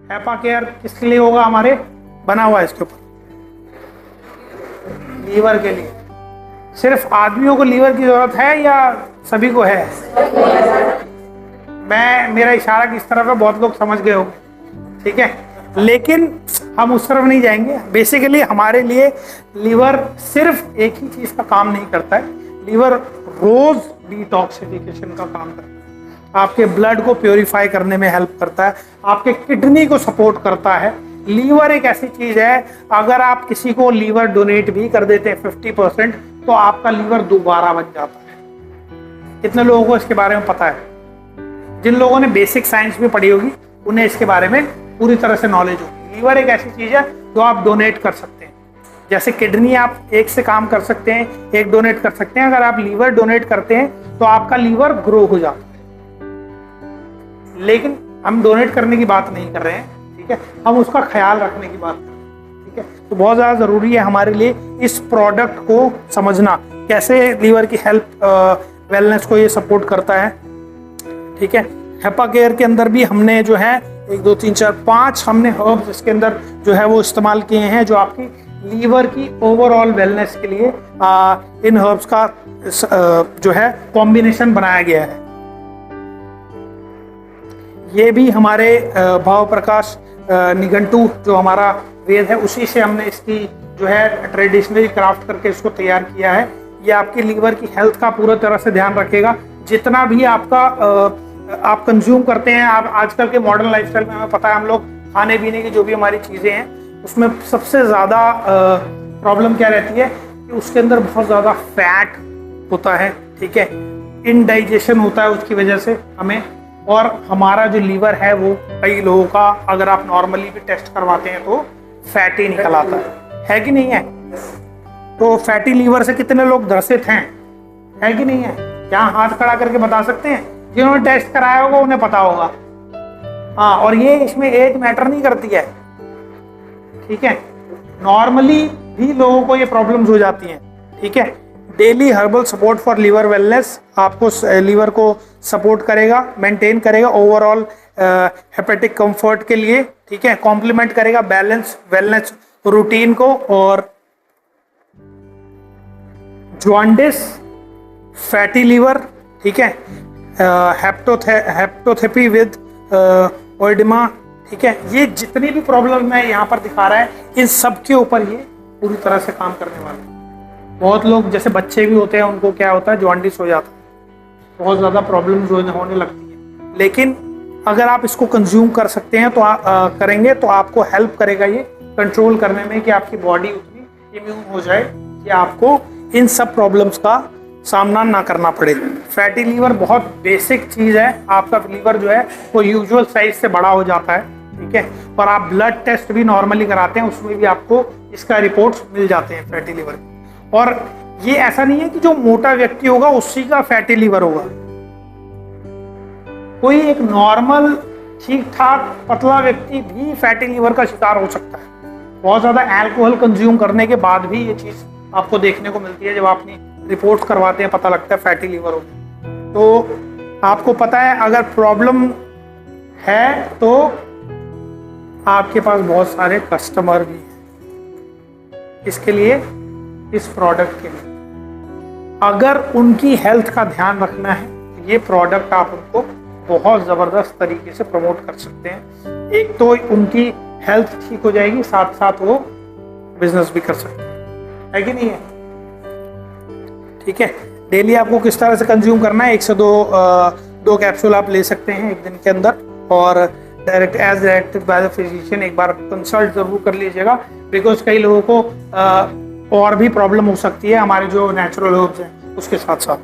HEPA care किसके लिए होगा? हमारे बना हुआ है इसके ऊपर, लीवर के लिए। सिर्फ आदमियों को लीवर की जरूरत है या सभी को है? मेरा इशारा किस तरफ है बहुत लोग समझ गए होंगे, ठीक है, लेकिन हम उस तरफ नहीं जाएंगे। बेसिकली हमारे लिए लीवर सिर्फ एक ही चीज का काम नहीं करता है, लीवर रोज डिटॉक्सिफिकेशन का काम करता है, आपके ब्लड को प्योरीफाई करने में हेल्प करता है, आपके किडनी को सपोर्ट करता है। लीवर एक ऐसी चीज है, अगर आप किसी को लीवर डोनेट भी कर देते हैं 50%, तो आपका लीवर दोबारा बन जाता है। कितने लोगों को इसके बारे में पता है? जिन लोगों ने बेसिक साइंस भी पढ़ी होगी उन्हें इसके बारे में पूरी तरह से नॉलेज होगी। लीवर एक ऐसी चीज है जो आप डोनेट कर सकते हैं। जैसे किडनी आप एक से काम कर सकते हैं, एक डोनेट कर सकते हैं, अगर आप लीवर डोनेट करते हैं तो आपका लीवर ग्रो हो जाता है। लेकिन हम डोनेट करने की बात नहीं कर रहे हैं, ठीक है, हम उसका ख्याल रखने की बात कर रहे हैं, ठीक है। तो बहुत ज़्यादा ज़रूरी है हमारे लिए इस प्रोडक्ट को समझना, कैसे लीवर की हेल्थ वेलनेस को ये सपोर्ट करता है, ठीक है। हैपा केयर के अंदर भी हमने जो है 1 2 3 4 5 हमने हर्ब्स इसके अंदर जो है वो इस्तेमाल किए हैं, जो आपकी लीवर की ओवरऑल वेलनेस के लिए इन हर्ब्स का जो है कॉम्बिनेशन बनाया गया है। ये भी हमारे भाव प्रकाश निघंटू जो हमारा वेद है उसी से हमने इसकी जो है ट्रेडिशनली क्राफ्ट करके इसको तैयार किया है। ये आपके लीवर की हेल्थ का पूरा तरह से ध्यान रखेगा। जितना भी आपका आप कंज्यूम करते हैं, आप आजकल के मॉडर्न लाइफस्टाइल में हमें पता है, हम लोग खाने पीने की जो भी हमारी चीज़ें हैं उसमें सबसे ज़्यादा प्रॉब्लम क्या रहती है कि उसके अंदर बहुत ज़्यादा फैट होता है, ठीक है, इनडाइजेशन होता है उसकी वजह से हमें। और हमारा जो लीवर है वो कई लोगों का अगर आप नॉर्मली भी टेस्ट करवाते हैं तो फैटी निकल आता है कि नहीं है? तो फैटी लीवर से कितने लोग ग्रसित हैं, है कि नहीं है? क्या हाथ खड़ा करके बता सकते हैं? जिन्होंने टेस्ट कराया होगा उन्हें पता होगा। हाँ, और ये इसमें एज मैटर नहीं करती है, ठीक है, नॉर्मली भी लोगों को ये प्रॉब्लम्स हो जाती हैं, ठीक है। Daily herbal support for liver wellness आपको लीवर को सपोर्ट करेगा, मेंटेन करेगा ओवरऑल हेपेटिक कंफर्ट के लिए, ठीक है, कॉम्प्लीमेंट करेगा बैलेंस वेलनेस रूटीन को। और जॉन्डिस, फैटी लीवर, ठीक है, हेप्टोथेपी विद ओएडिमा, ठीक है, ये जितनी भी प्रॉब्लम मैं यहाँ पर दिखा रहा है इन सब के ऊपर ये पूरी तरह से काम करने वाला है। बहुत लोग जैसे बच्चे भी होते हैं उनको क्या होता है, जॉन्डिस हो जाता है, बहुत ज़्यादा प्रॉब्लम्स होने लगती है। लेकिन अगर आप इसको कंज्यूम कर सकते हैं तो करेंगे तो आपको हेल्प करेगा ये कंट्रोल करने में कि आपकी बॉडी उतनी इम्यून हो जाए कि आपको इन सब प्रॉब्लम्स का सामना ना करना पड़े। फैटी लीवर बहुत बेसिक चीज़ है, आपका लीवर जो है वो यूजुअल साइज से बड़ा हो जाता है, ठीक है, और आप ब्लड टेस्ट भी नॉर्मली कराते हैं उसमें भी आपको इसका रिपोर्ट्स मिल जाते हैं फैटी लीवर। और ये ऐसा नहीं है कि जो मोटा व्यक्ति होगा उसी का फैटी लीवर होगा, कोई एक नॉर्मल ठीक ठाक पतला व्यक्ति भी फैटी लीवर का शिकार हो सकता है। बहुत ज़्यादा अल्कोहल कंज्यूम करने के बाद भी ये चीज़ आपको देखने को मिलती है, जब आप अपनी रिपोर्ट करवाते हैं पता लगता है फैटी लीवर हो। तो आपको पता है अगर प्रॉब्लम है तो आपके पास बहुत सारे कस्टमर भी हैं इसके लिए, इस प्रोडक्ट के लिए। अगर उनकी हेल्थ का ध्यान रखना है तो ये प्रोडक्ट आप उनको बहुत ज़बरदस्त तरीके से प्रमोट कर सकते हैं। एक तो उनकी हेल्थ ठीक हो जाएगी, साथ साथ वो बिजनेस भी कर सकते हैं, है कि नहीं है? ठीक है, डेली आपको किस तरह से कंज्यूम करना है, 1 से 2 कैप्सूल आप ले सकते हैं एक दिन के अंदर। और direct as directed by the physician एक बार कंसल्ट जरूर कर लीजिएगा, बिकॉज कई लोगों को और भी प्रॉब्लम हो सकती है हमारे जो नेचुरल हर्ब्स हैं उसके साथ साथ।